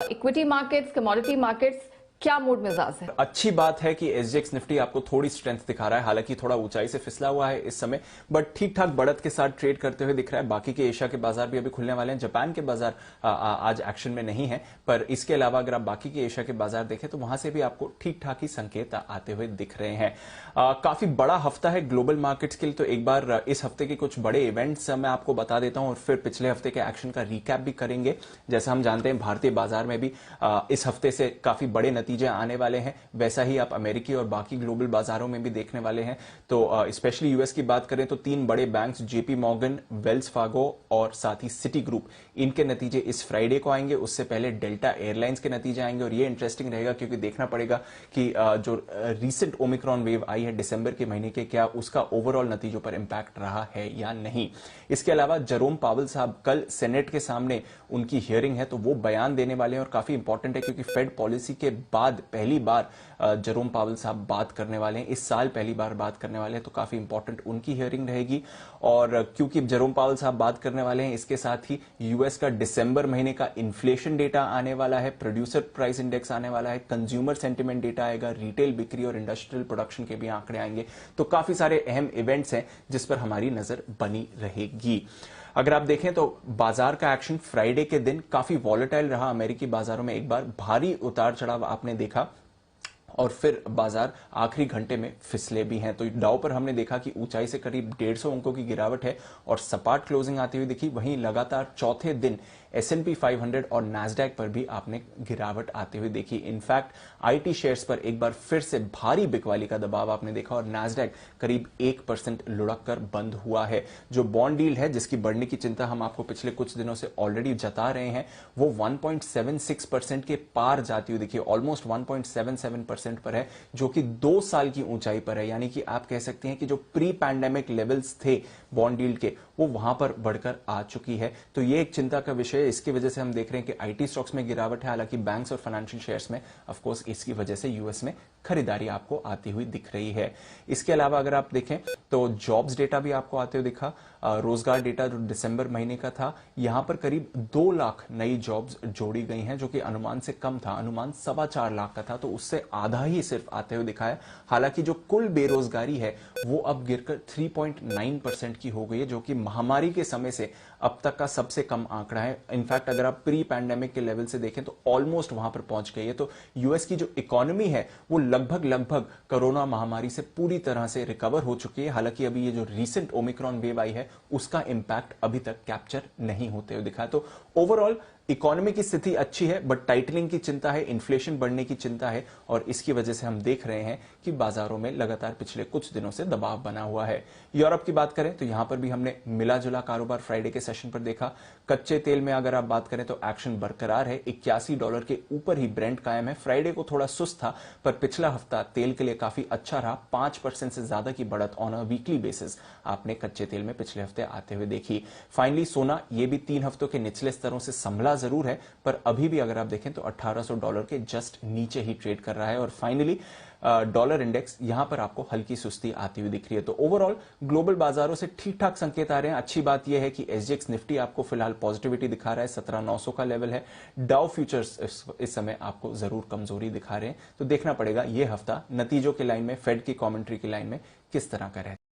Equity markets, commodity markets क्या mood मिजाज है? अच्छी बात है कि एसजीएक्स निफ्टी आपको थोड़ी स्ट्रेंथ दिखा रहा है, हालांकि थोड़ा ऊंचाई से फिसला हुआ है इस समय, बट ठीक ठाक बढ़त के साथ ट्रेड करते हुए दिख रहा है। बाकी के एशिया के बाजार भी अभी खुलने वाले हैं। जापान के बाजार आज एक्शन में नहीं है, पर इसके अलावा अगर आप बाकी के एशिया के बाजार देखें तो वहां से भी आपको ठीक ठाक ही संकेत आते हुए दिख रहे हैं। काफी बड़ा हफ्ता है ग्लोबल मार्केट्स के लिए, तो एक बार इस हफ्ते के कुछ बड़े इवेंट्स मैं आपको बता देता हूं और फिर पिछले हफ्ते के एक्शन का रिकैप भी करेंगे। जैसा हम जानते हैं भारतीय बाजार में भी इस हफ्ते से काफी बड़े नतीजे आने वाले हैं, वैसा ही आप अमेरिकी और बाकी ग्लोबल बाजारों में भी देखने वाले हैं। तो स्पेशली यूएस की बात करें तो 3 बड़े banks JP Morgan, Wells Fargo और साथ ही सिटी ग्रुप, इनके नतीजे इस फ्राइडे को आएंगे। उससे पहले डेल्टा एयरलाइंस के नतीजे आएंगे और ये इंटरेस्टिंग रहेगा क्योंकि देखना पड़ेगा कि जो रीसेंट ओमिक्रॉन वेव आई है दिसंबर के महीने के, क्या उसका ओवरऑल नतीजों पर इंपैक्ट रहा है या नहीं। इसके अलावा जेरोम पावेल साहब कल सेनेट के सामने उनकी हियरिंग है, तो वो बयान देने वाले हैं और काफी इंपॉर्टेंट है क्योंकि फेड पॉलिसी के बाद पहली बार जेरोम पावेल साहब बात करने वाले हैं। इस साल पहली बार बात करने वाले हैं, तो काफी इंपॉर्टेंट उनकी हियरिंग रहेगी। और क्योंकि जेरोम पावेल साहब बात करने वाले हैं, इसके साथ ही यूएस का दिसंबर महीने का इन्फ्लेशन डेटा आने वाला है, प्रोड्यूसर प्राइस इंडेक्स आने वाला है, कंज्यूमर सेंटिमेंट डेटा आएगा, रिटेल बिक्री और इंडस्ट्रियल प्रोडक्शन के भी आंकड़े आएंगे। तो काफी सारे अहम इवेंट्स हैं जिस पर हमारी नजर बनी रहेगी। अगर आप देखें तो बाजार का एक्शन फ्राइडे के दिन काफी वॉलेटाइल रहा। अमेरिकी बाजारों में एक बार भारी उतार चढ़ाव आपने देखा और फिर बाजार आखिरी घंटे में फिसले भी हैं। तो डाउ पर हमने देखा कि ऊंचाई से करीब 150 अंकों की गिरावट है और सपाट क्लोजिंग आती हुई दिखी। वहीं लगातार चौथे दिन S&P 500 और नैस्डैक पर भी आपने गिरावट आते हुए देखी। इनफैक्ट आईटी शेयर्स पर एक बार फिर से भारी बिकवाली का दबाव आपने देखा और नैस्डैक करीब 1% लुढ़क कर बंद हुआ है। जो बॉन्ड डील है जिसकी बढ़ने की चिंता हम आपको पिछले कुछ दिनों से ऑलरेडी जता रहे हैं, वो 1.76% के पार जाती हुई दिखी, ऑलमोस्ट 1.77% पर है, जो कि 2 साल की ऊंचाई पर है। यानी कि आप कह सकते हैं कि जो प्री पैंडेमिक लेवल्स थे बॉन्ड डील के, वो वहां पर बढ़कर आ चुकी है। तो ये एक चिंता का विषय है। इसकी वजह से हम देख रहे हैं कि आईटी स्टॉक्स में गिरावट है, हालांकि बैंक्स और फाइनेंशियल शेयर्स में ऑफ कोर्स इसकी वजह से यूएस में खरीदारी आपको आती हुई दिख रही है। इसके अलावा अगर आप देखें तो जॉब्स डेटा भी आपको आते हुए दिखा। रोजगार डेटा जो दिसंबर महीने का था, यहां पर करीब 2 लाख नई जॉब्स जोड़ी गई हैं, जो कि अनुमान से कम था। अनुमान 4.25 लाख का था, तो उससे आधा ही सिर्फ आते हुए दिखा है। हालांकि जो कुल बेरोजगारी है वो अब गिरकर 3.9% की हो गई है, जो कि महामारी के समय से अब तक का सबसे कम आंकड़ा है। इनफैक्ट अगर आप प्री पैंडेमिक के लेवल से देखें तो ऑलमोस्ट वहां पर पहुंच गई है। तो यूएस की जो इकोनॉमी है वो लगभग कोरोना महामारी से पूरी तरह से रिकवर हो चुकी है। हालांकि अभी ये जो रीसेंट ओमिक्रॉन वेव आई है उसका इंपैक्ट अभी तक कैप्चर नहीं होते हुए दिखा है। तो ओवरऑल इकोनॉमी की स्थिति अच्छी है, बट टाइटनिंग की चिंता है, इन्फ्लेशन बढ़ने की चिंता है और इसकी वजह से हम देख रहे हैं कि बाजारों में लगातार पिछले कुछ दिनों से दबाव बना हुआ है। यूरोप की बात करें तो यहां पर भी हमने मिला जुला कारोबार फ्राइडे के सेशन पर देखा। कच्चे तेल में अगर आप बात करें तो एक्शन बरकरार है, $81 के ऊपर ही ब्रेंट कायम है। फ्राइडे को थोड़ा सुस्त था, पर पिछला हफ्ता तेल के लिए काफी अच्छा रहा। 5% से ज्यादा की बढ़त ऑन अ वीकली बेसिस आपने कच्चे तेल में पिछले हफ्ते आते हुए देखी। फाइनली सोना, ये भी 3 हफ्तों के निचले स्तरों से संभला जरूर है, पर अभी भी अगर आप देखें तो $1800 के जस्ट नीचे ही ट्रेड कर रहा है। और फाइनली डॉलर इंडेक्स यहां पर आपको हल्की सुस्ती आती हुई दिख रही है। तो ओवरऑल ग्लोबल बाजारों से ठीक ठाक संकेत आ रहे हैं। अच्छी बात यह है कि एसजीएक्स निफ्टी आपको फिलहाल पॉजिटिविटी दिखा रहा है, 17900 का लेवल है। डाउ फ्यूचर्स इस समय आपको जरूर कमजोरी दिखा रहे हैं। तो देखना पड़ेगा यह हफ्ता नतीजों की लाइन में, फेड की कमेंट्री की लाइन में किस तरह का रहता है।